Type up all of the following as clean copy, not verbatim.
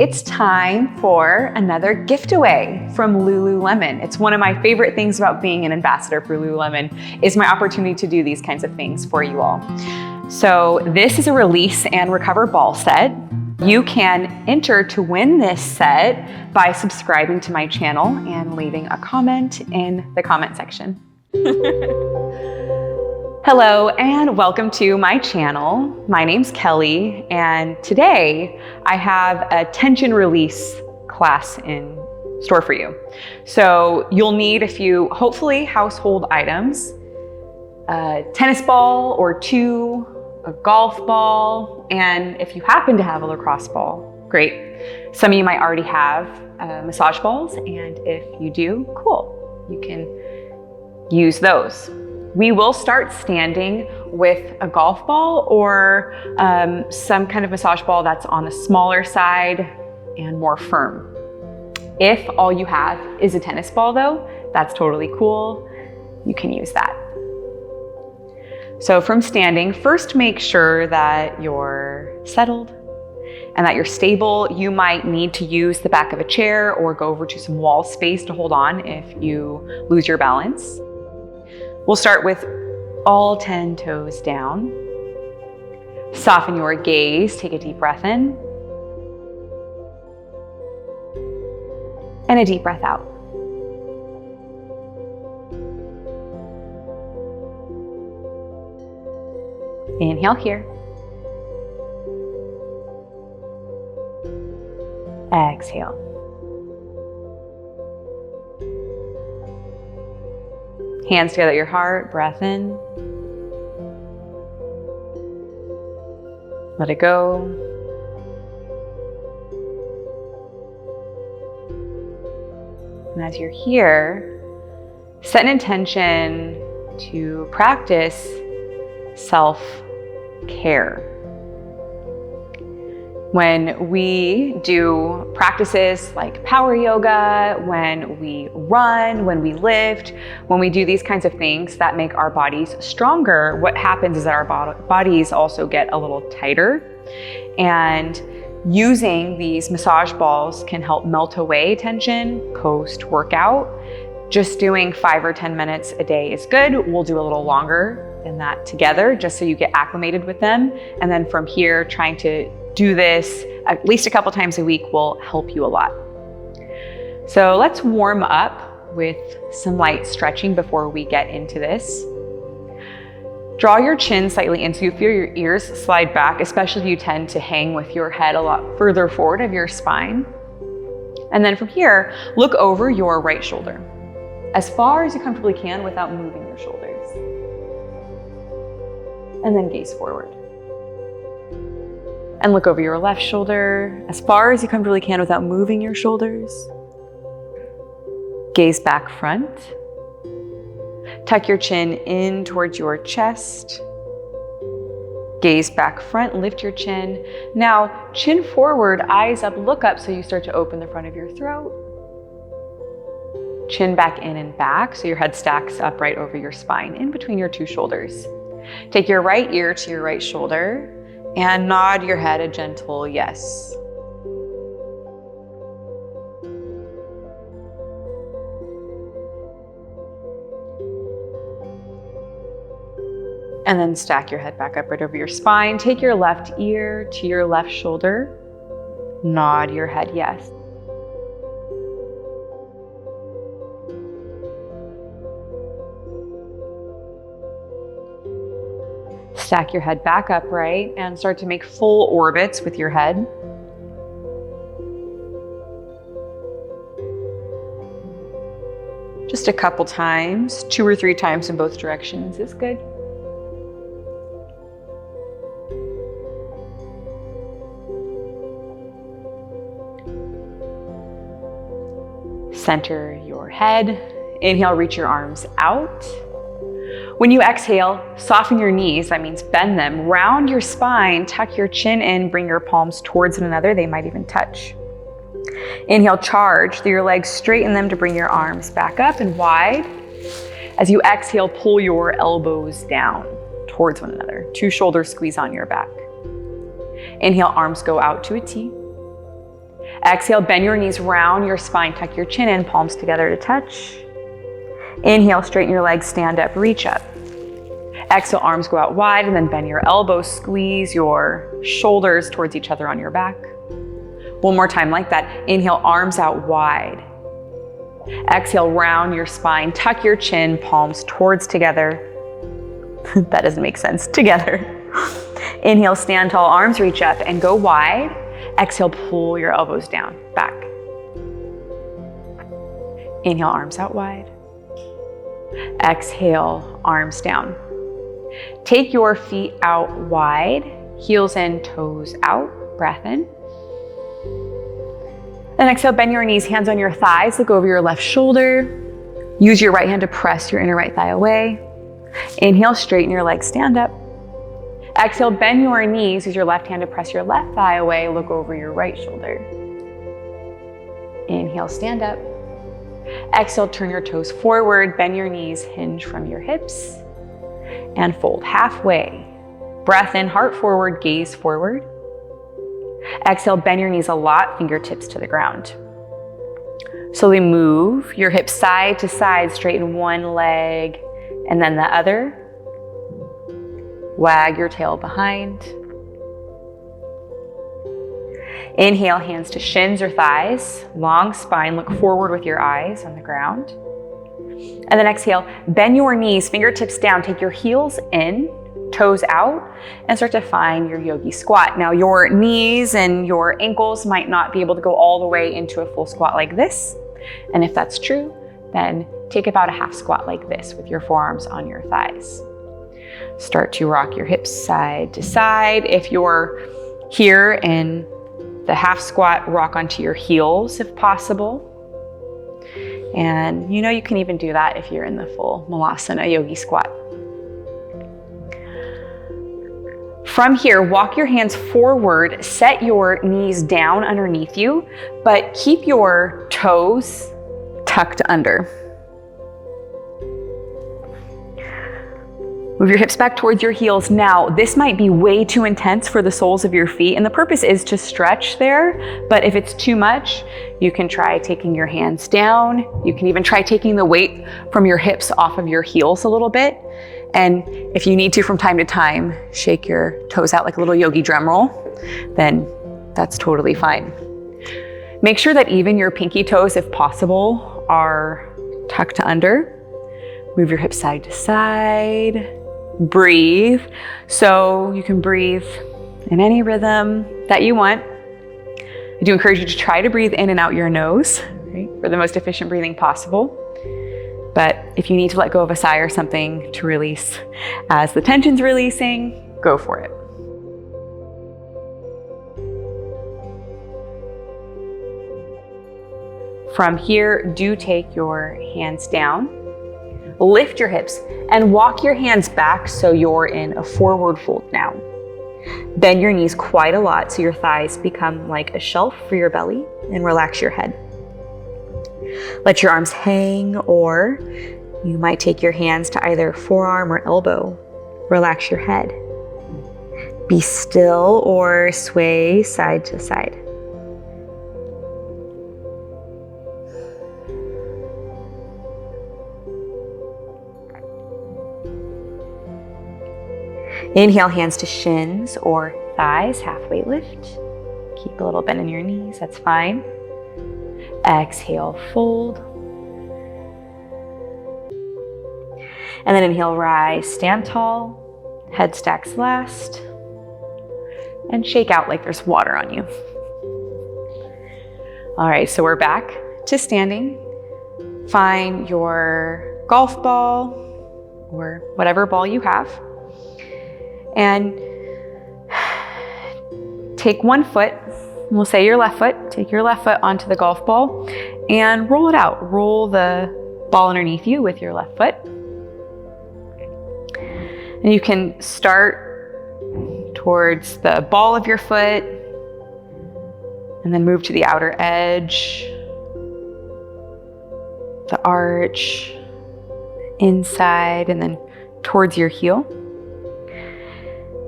It's time for another giveaway from Lululemon. It's one of my favorite things about being an ambassador for Lululemon is my opportunity to do these kinds of things for you all. So this is a release and recover ball set. You can enter to win this set by subscribing to my channel and leaving a comment in the comment section. Hello and welcome to my channel. My name's Kelly, and today I have a tension release class in store for you. So you'll need a few, hopefully, household items, a tennis ball or two, a golf ball, and if you happen to have a lacrosse ball, great. Some of you might already have massage balls, and if you do, cool. You can use those. We will start standing with a golf ball or some kind of massage ball that's on the smaller side and more firm. If all you have is a tennis ball though, that's totally cool. You can use that. So from standing, first make sure that you're settled and that you're stable. You might need to use the back of a chair or go over to some wall space to hold on if you lose your balance. We'll start with all 10 toes down. Soften your gaze, take a deep breath in. And a deep breath out. Inhale here. Exhale. Hands together at your heart, breath in. Let it go. And as you're here, set an intention to practice self-care. When we do practices like power yoga, when we run, when we lift, when we do these kinds of things that make our bodies stronger, what happens is that our bodies also get a little tighter. And using these massage balls can help melt away tension post-workout. Just doing 5 or 10 minutes a day is good. We'll do a little longer than that together, just so you get acclimated with them. And then from here, trying to do this at least a couple times a week will help you a lot. So let's warm up with some light stretching before we get into this. Draw your chin slightly in so you feel your ears slide back, especially if you tend to hang with your head a lot further forward of your spine. And then from here, look over your right shoulder as far as you comfortably can without moving your shoulders. And then gaze forward. And look over your left shoulder as far as you comfortably can without moving your shoulders. Gaze back front. Tuck your chin in towards your chest. Gaze back front, lift your chin. Now, chin forward, eyes up, look up so you start to open the front of your throat. Chin back in and back so your head stacks upright over your spine, in between your two shoulders. Take your right ear to your right shoulder and nod your head a gentle yes. And then stack your head back up right over your spine. Take your left ear to your left shoulder. Nod your head yes. Stack your head back upright and start to make full orbits with your head. Just a couple times, 2 or 3 times in both directions is good. Center your head. Inhale, reach your arms out. When you exhale, soften your knees, that means bend them, round your spine, tuck your chin in, bring your palms towards one another, they might even touch. Inhale, charge through your legs, straighten them to bring your arms back up and wide. As you exhale, pull your elbows down towards one another, 2 shoulders squeeze on your back. Inhale, arms go out to a T. Exhale, bend your knees, round your spine, tuck your chin in, palms together to touch. Inhale, straighten your legs, stand up, reach up. Exhale, arms go out wide, and then bend your elbows, squeeze your shoulders towards each other on your back. One more time like that. Inhale, arms out wide. Exhale, round your spine, tuck your chin, palms towards together. That doesn't make sense. Together. Inhale, stand tall, arms reach up and go wide. Exhale, pull your elbows down, back. Inhale, arms out wide. Exhale, arms down. Take your feet out wide, heels in, toes out, breath in. Then exhale, bend your knees, hands on your thighs, look over your left shoulder. Use your right hand to press your inner right thigh away. Inhale, straighten your legs, stand up. Exhale, bend your knees, use your left hand to press your left thigh away, look over your right shoulder. Inhale, stand up. Exhale, turn your toes forward, bend your knees, hinge from your hips, and fold halfway. Breath in, heart forward, gaze forward. Exhale, bend your knees a lot, fingertips to the ground. Slowly move your hips side to side, straighten one leg and then the other. Wag your tail behind. Inhale, hands to shins or thighs, long spine, look forward with your eyes on the ground. And then exhale, bend your knees, fingertips down, take your heels in, toes out, and start to find your yogi squat. Now your knees and your ankles might not be able to go all the way into a full squat like this. And if that's true, then take about a half squat like this with your forearms on your thighs. Start to rock your hips side to side. If you're here in the half squat, rock onto your heels if possible. And you can even do that if you're in the full Malasana yogi squat. From here, walk your hands forward, set your knees down underneath you, but keep your toes tucked under. Move your hips back towards your heels. Now, this might be way too intense for the soles of your feet, and the purpose is to stretch there, but if it's too much, you can try taking your hands down. You can even try taking the weight from your hips off of your heels a little bit. And if you need to, from time to time, shake your toes out like a little yogi drum roll, then that's totally fine. Make sure that even your pinky toes, if possible, are tucked under. Move your hips side to side. Breathe. So you can breathe in any rhythm that you want. I do encourage you to try to breathe in and out your nose, right, for the most efficient breathing possible. But if you need to let go of a sigh or something to release as the tension's releasing, go for it. From here, do take your hands down, lift your hips, and walk your hands back so you're in a forward fold now. Bend your knees quite a lot so your thighs become like a shelf for your belly, and relax your head. Let your arms hang, or you might take your hands to either forearm or elbow. Relax your head. Be still or sway side to side. Inhale, hands to shins or thighs, halfway lift. Keep a little bend in your knees, that's fine. Exhale, fold. And then inhale, rise, stand tall, head stacks last, and shake out like there's water on you. All right, so we're back to standing. Find your golf ball or whatever ball you have, and take one foot. We'll say your left foot, take your left foot onto the golf ball and roll it out. Roll the ball underneath you with your left foot. And you can start towards the ball of your foot and then move to the outer edge, the arch, inside, and then towards your heel.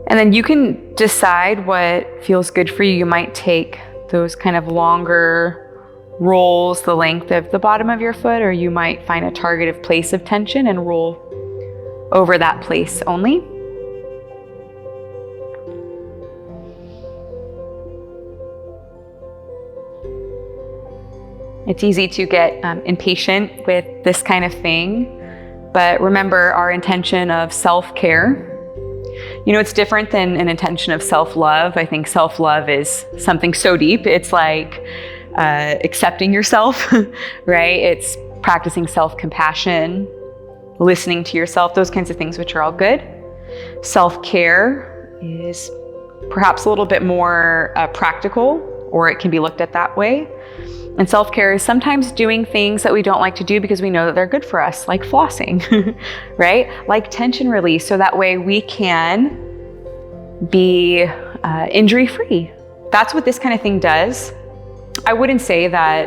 And then you can decide what feels good for you. You might take those kind of longer rolls the length of the bottom of your foot, or you might find a targeted place of tension and roll over that place only. It's easy to get impatient with this kind of thing, but remember our intention of self-care. You know, it's different than an intention of self-love. I think self-love is something so deep. It's like accepting yourself, right? It's practicing self-compassion, listening to yourself, those kinds of things, which are all good. Self-care is perhaps a little bit more practical, or it can be looked at that way. And self-care is sometimes doing things that we don't like to do because we know that they're good for us, like flossing, right? Like tension release, so that way we can be injury-free. That's what this kind of thing does. I wouldn't say that,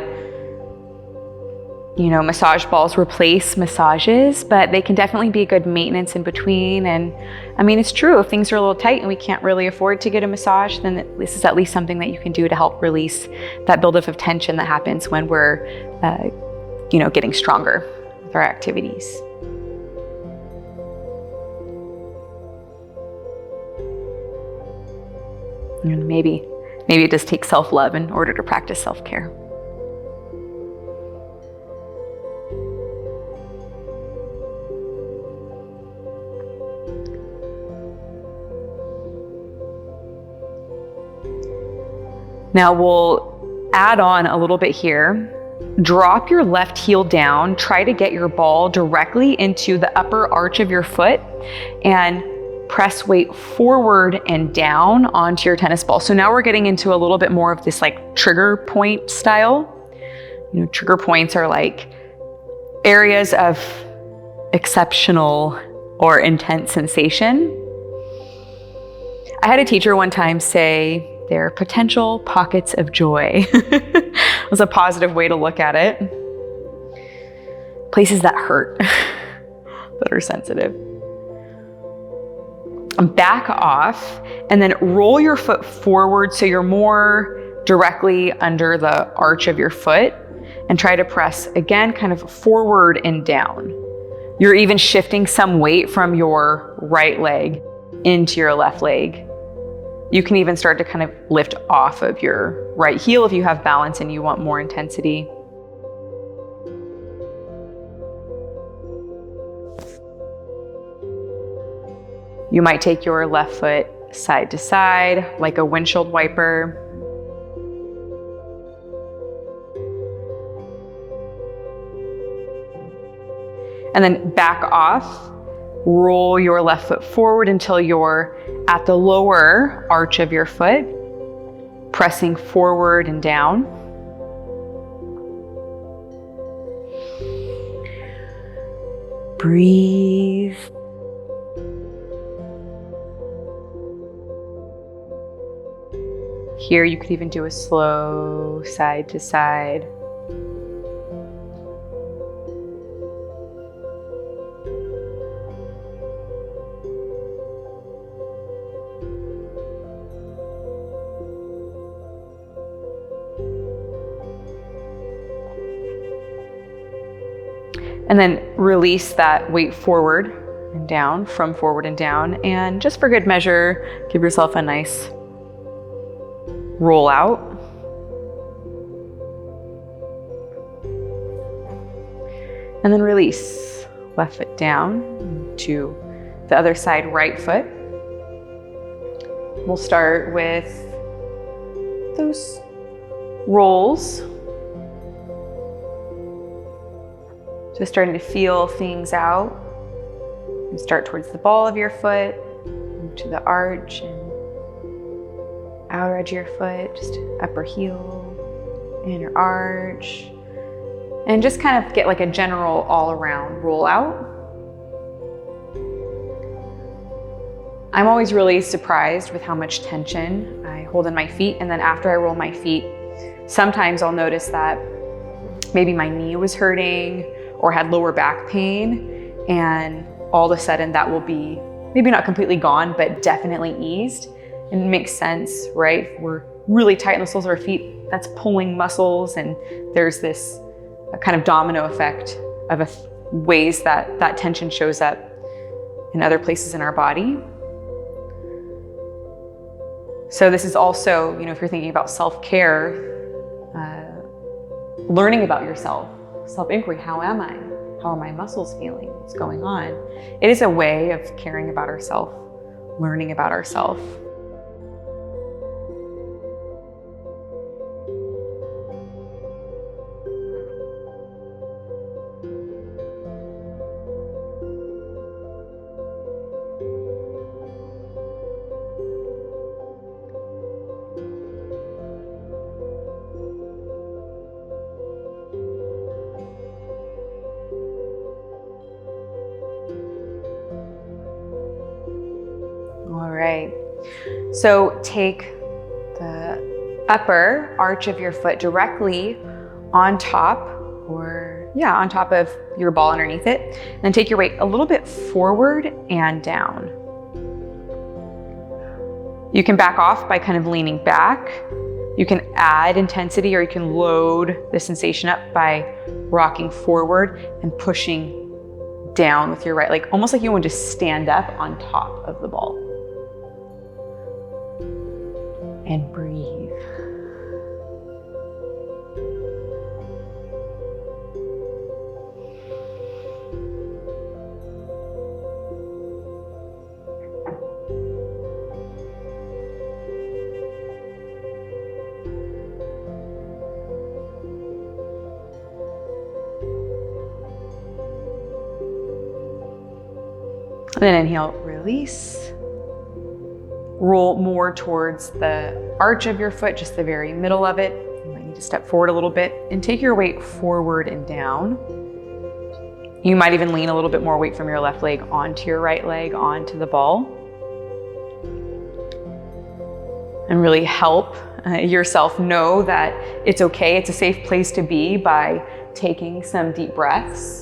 you know, massage balls replace massages, but they can definitely be a good maintenance in between. And I mean, it's true, if things are a little tight and we can't really afford to get a massage, then this is at least something that you can do to help release that buildup of tension that happens when we're, you know, getting stronger with our activities. And maybe it does take self-love in order to practice self-care. Now we'll add on a little bit here. Drop your left heel down. Try to get your ball directly into the upper arch of your foot and press weight forward and down onto your tennis ball. So now we're getting into a little bit more of this like trigger point style. You know, trigger points are like areas of exceptional or intense sensation. I had a teacher one time say, they're potential pockets of joy. It was a positive way to look at it. Places that hurt, that are sensitive. Back off and then roll your foot forward so you're more directly under the arch of your foot, and try to press again kind of forward and down. You're even shifting some weight from your right leg into your left leg. You can even start to kind of lift off of your right heel if you have balance and you want more intensity. You might take your left foot side to side like a windshield wiper. And then back off. Roll your left foot forward until you're at the lower arch of your foot, pressing forward and down. Breathe. Here you could even do a slow side to side. And then release that weight forward and down, from forward and down. And just for good measure, give yourself a nice roll out. And then release. Left foot down to the other side, right foot. We'll start with those rolls. Just starting to feel things out. And start towards the ball of your foot, move to the arch and outer edge of your foot, just upper heel, inner arch. And just kind of get like a general all-around roll out. I'm always really surprised with how much tension I hold in my feet, and then after I roll my feet, sometimes I'll notice that maybe my knee was hurting or had lower back pain, and all of a sudden that will be maybe not completely gone, but definitely eased. And it makes sense, right? We're really tighten the soles of our feet, that's pulling muscles, and there's this kind of domino effect of ways that that tension shows up in other places in our body. So this is also, if you're thinking about self-care, learning about yourself, self-inquiry. How am I? How are my muscles feeling? What's going on? It is a way of caring about ourselves, learning about ourselves. All right, so take the upper arch of your foot directly on top, on top of your ball underneath it, and then take your weight a little bit forward and down. You can back off by kind of leaning back. You can add intensity, or you can load the sensation up by rocking forward and pushing down with your right leg, almost like you want to stand up on top of the ball. And breathe. And then inhale, release. Roll more towards the arch of your foot, just the very middle of it. You might need to step forward a little bit and take your weight forward and down. You might even lean a little bit more weight from your left leg onto your right leg, onto the ball. And really help yourself know that it's okay, it's a safe place to be by taking some deep breaths.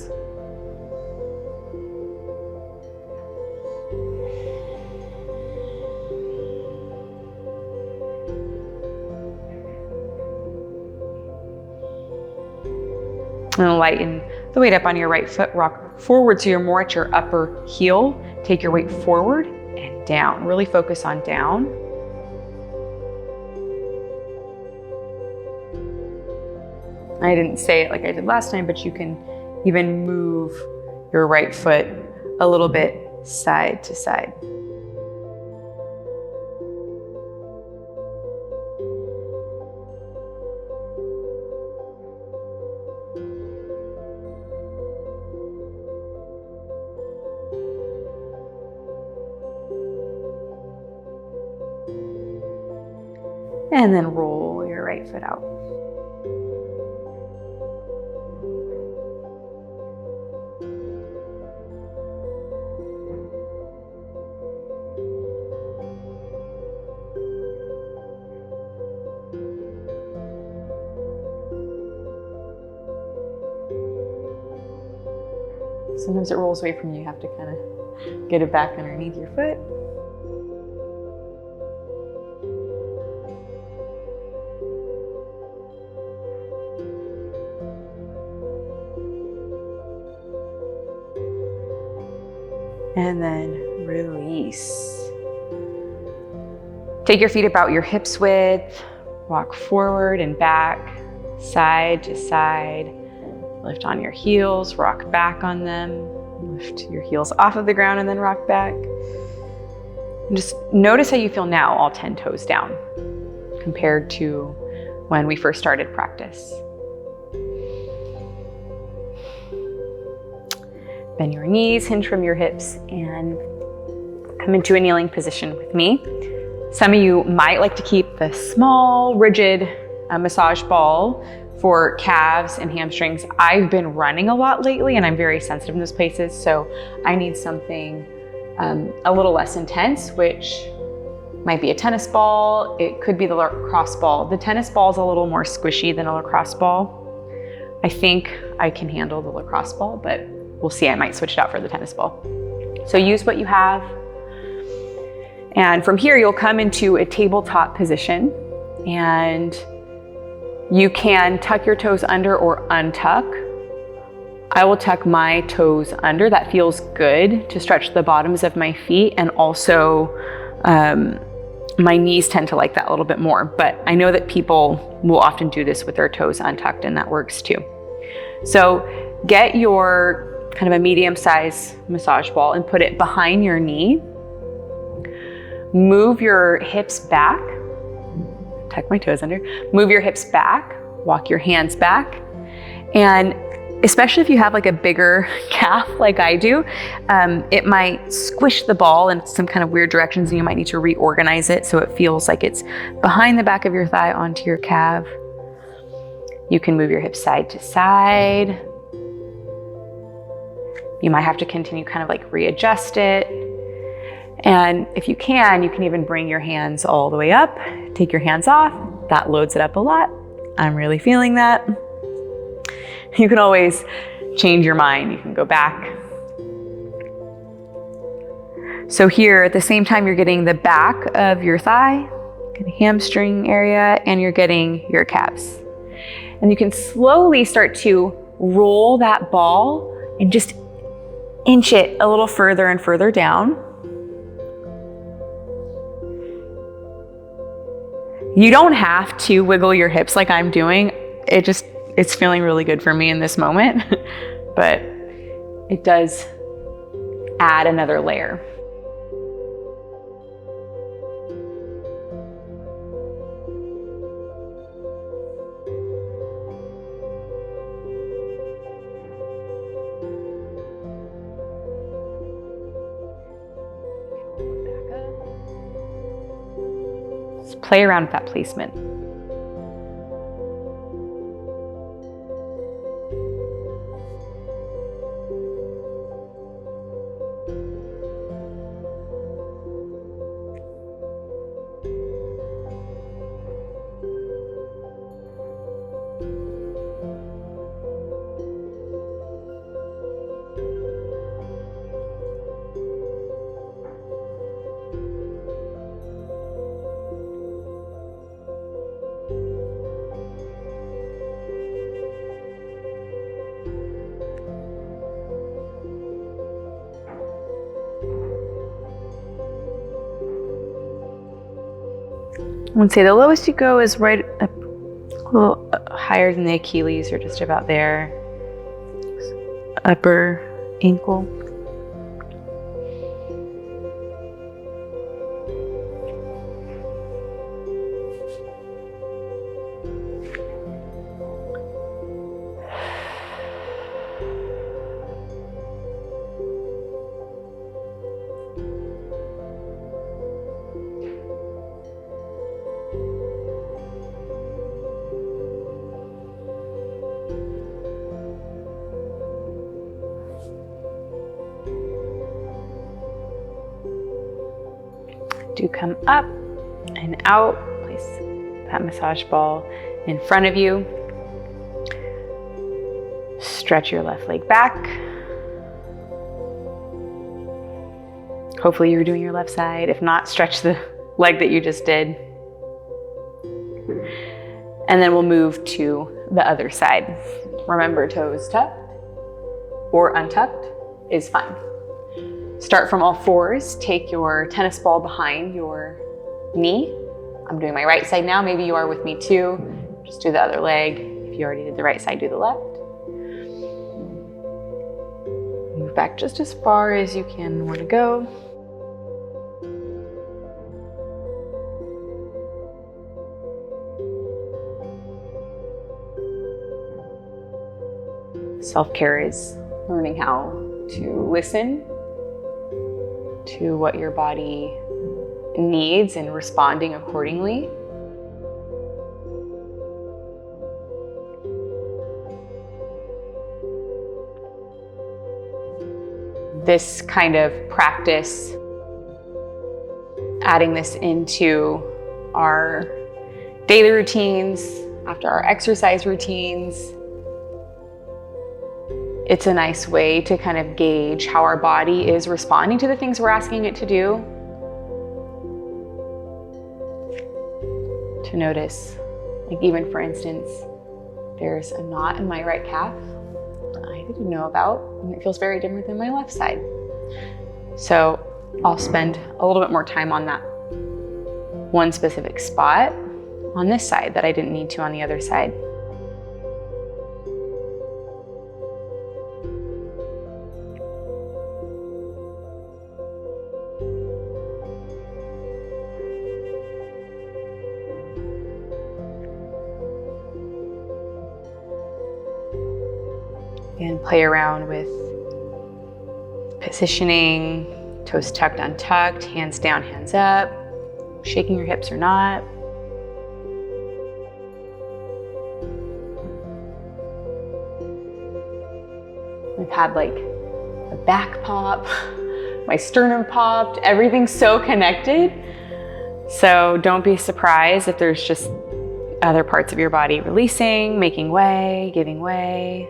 And lighten the weight up on your right foot, rock forward so you're more at your upper heel. Take your weight forward and down. Really focus on down. I didn't say it like I did last time, but you can even move your right foot a little bit side to side. And then roll your right foot out. Sometimes it rolls away from you. You have to kind of get it back underneath your foot. And then release. Take your feet about your hips width, walk forward and back, side to side. Lift on your heels, rock back on them. Lift your heels off of the ground and then rock back. And just notice how you feel now, all 10 toes down, compared to when we first started practice. Bend your knees, hinge from your hips, and come into a kneeling position with me. Some of you might like to keep the small, rigid massage ball for calves and hamstrings. I've been running a lot lately and I'm very sensitive in those places, so I need something a little less intense, which might be a tennis ball. It could be the lacrosse ball. The tennis ball is a little more squishy than a lacrosse ball. I think I can handle the lacrosse ball, but we'll see. I might switch it out for the tennis ball. So use what you have. And from here, you'll come into a tabletop position. And you can tuck your toes under or untuck. I will tuck my toes under. That feels good to stretch the bottoms of my feet, and also my knees tend to like that a little bit more, but I know that people will often do this with their toes untucked, and that works too. So get your kind of a medium-sized massage ball and put it behind your knee. Move your hips back. Tuck my toes under. Move your hips back. Walk your hands back. And especially if you have like a bigger calf like I do, it might squish the ball in some kind of weird directions, and you might need to reorganize it so it feels like it's behind the back of your thigh onto your calf. You can move your hips side to side. You might have to continue kind of like readjust it. And if you can even bring your hands all the way up, take your hands off. That loads it up a lot. I'm really feeling that. You can always change your mind. You can go back. So here, at the same time, you're getting the back of your thigh, hamstring area, and you're getting your calves. And you can slowly start to roll that ball and just inch it a little further and further down. You don't have to wiggle your hips like I'm doing. It's feeling really good for me in this moment, but it does add another layer. Just play around with that placement. I would say the lowest you go is right up, a little higher than the Achilles, or just about there. Upper ankle. Do come up and out. Place that massage ball in front of you. Stretch your left leg back. Hopefully you're doing your left side. If not, stretch the leg that you just did. And then we'll move to the other side. Remember, toes tucked or untucked is fine. Start from all fours. Take your tennis ball behind your knee. I'm doing my right side now. Maybe you are with me too. Just do the other leg. If you already did the right side, do the left. Move back just as far as you can want to go. Self-care is learning how to listen to what your body needs and responding accordingly. This kind of practice, adding this into our daily routines, after our exercise routines, it's a nice way to kind of gauge how our body is responding to the things we're asking it to do. To to notice, like even for instance, there's a knot in my right calf that I didn't know about, and it feels very different than my left side. So I'll spend a little bit more time on that one specific spot on this side that I didn't need to on the other side. And play around with positioning, toes tucked, untucked, hands down, hands up, shaking your hips or not. I've had like a back pop, my sternum popped, everything's so connected. So don't be surprised if there's just other parts of your body releasing, making way, giving way.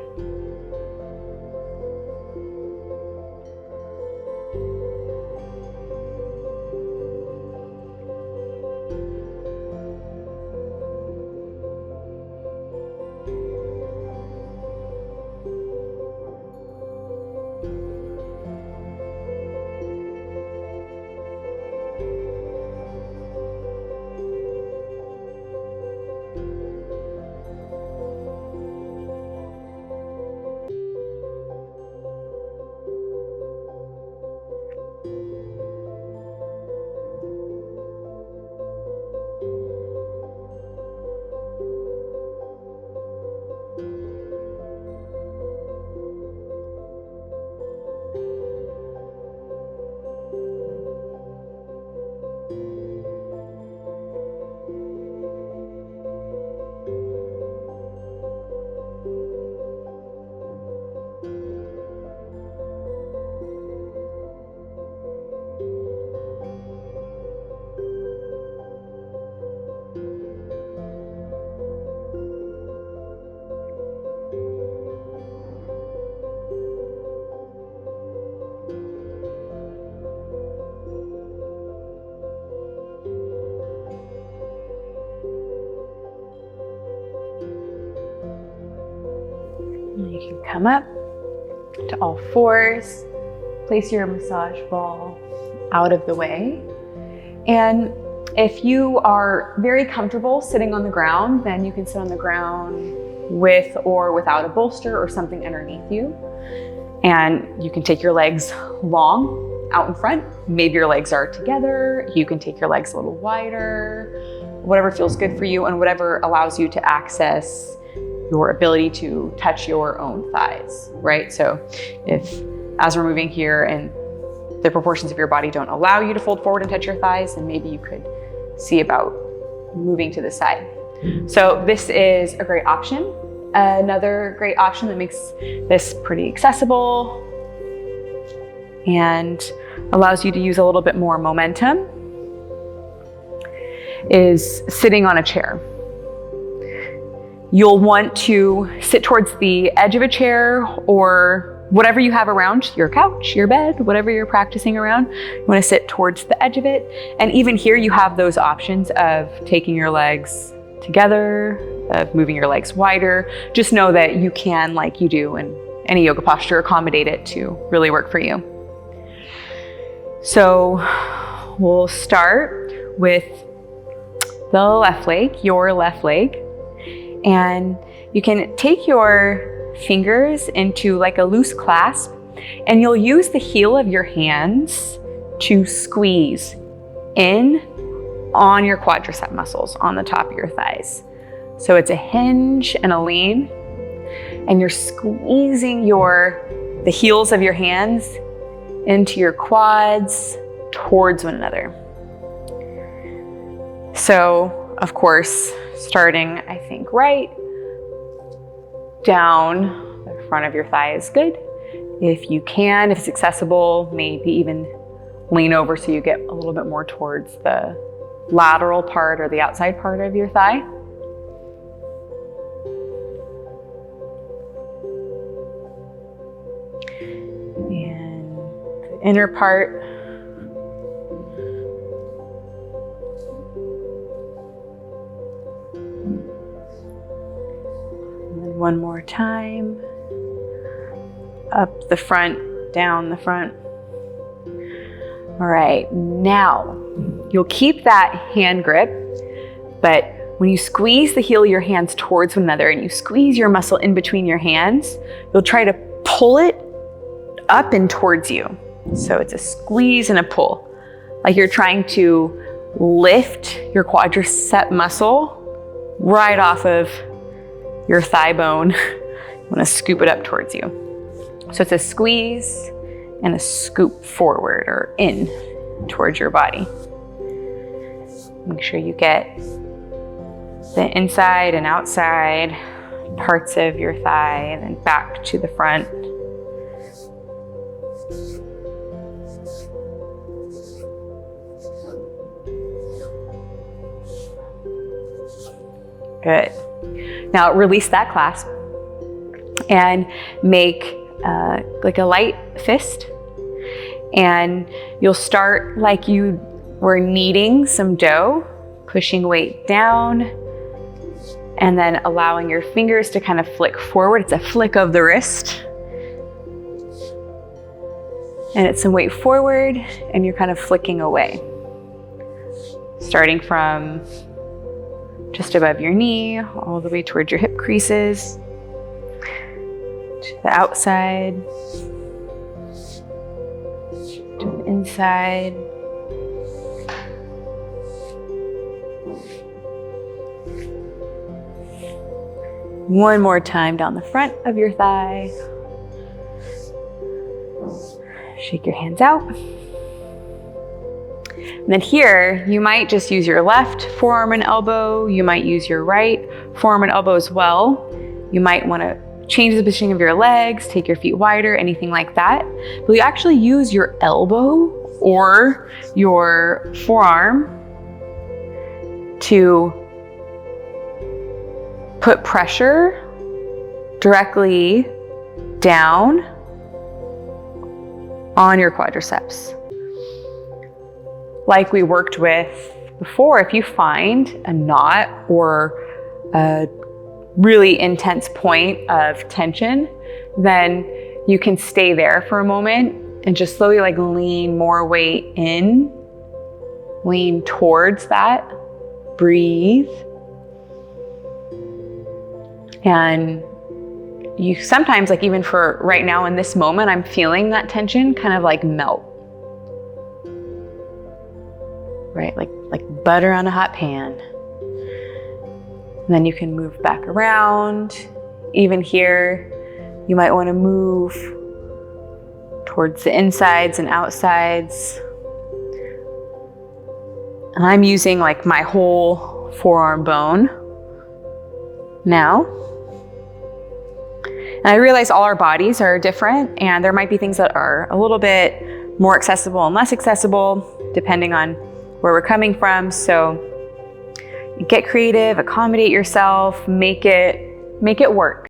You can come up to all fours, place your massage ball out of the way. And if you are very comfortable sitting on the ground, then you can sit on the ground with or without a bolster or something underneath you. And you can take your legs long out in front. Maybe your legs are together. You can take your legs a little wider, whatever feels good for you and whatever allows you to access your ability to touch your own thighs, right? So if, as we're moving here and the proportions of your body don't allow you to fold forward and touch your thighs, then maybe you could see about moving to the side. So this is a great option. Another great option that makes this pretty accessible and allows you to use a little bit more momentum is sitting on a chair. You'll want to sit towards the edge of a chair or whatever you have around, your couch, your bed, whatever you're practicing around. You want to sit towards the edge of it. And even here you have those options of taking your legs together, of moving your legs wider. Just know that you can, like you do in any yoga posture, accommodate it to really work for you. So we'll start with the left leg, your left leg. And you can take your fingers into like a loose clasp, and you'll use the heel of your hands to squeeze in on your quadricep muscles on the top of your thighs. So it's a hinge and a lean, and you're squeezing the heels of your hands into your quads towards one another. So, of course, starting, I think, right down the front of your thigh is good. If you can, if it's accessible, maybe even lean over so you get a little bit more towards the lateral part or the outside part of your thigh. And the inner part. One more time. Up the front, down the front. All right, now you'll keep that hand grip, but when you squeeze the heel of your hands towards one another and you squeeze your muscle in between your hands, you'll try to pull it up and towards you. So it's a squeeze and a pull, like you're trying to lift your quadricep muscle right off of your thigh bone. You want to scoop it up towards you. So it's a squeeze and a scoop forward or in towards your body. Make sure you get the inside and outside parts of your thigh and then back to the front. Good. Now release that clasp and make like a light fist. And you'll start like you were kneading some dough, pushing weight down, and then allowing your fingers to kind of flick forward. It's a flick of the wrist. And it's some weight forward, and you're kind of flicking away. Starting from just above your knee, all the way towards your hip creases, to the outside, to the inside. One more time down the front of your thigh. Shake your hands out. And then here, you might just use your left forearm and elbow. You might use your right forearm and elbow as well. You might want to change the positioning of your legs, take your feet wider, anything like that. But you actually use your elbow or your forearm to put pressure directly down on your quadriceps. Like we worked with before, if you find a knot or a really intense point of tension, then you can stay there for a moment and just slowly like lean more weight in, lean towards that, breathe. And you sometimes, like even for right now in this moment, I'm feeling that tension kind of like melt. Right, like butter on a hot pan. And then you can move back around. Even here, you might want to move towards the insides and outsides. And I'm using like my whole forearm bone now. And I realize all our bodies are different, and there might be things that are a little bit more accessible and less accessible, depending on where we're coming from. So get creative, accommodate yourself, make it work.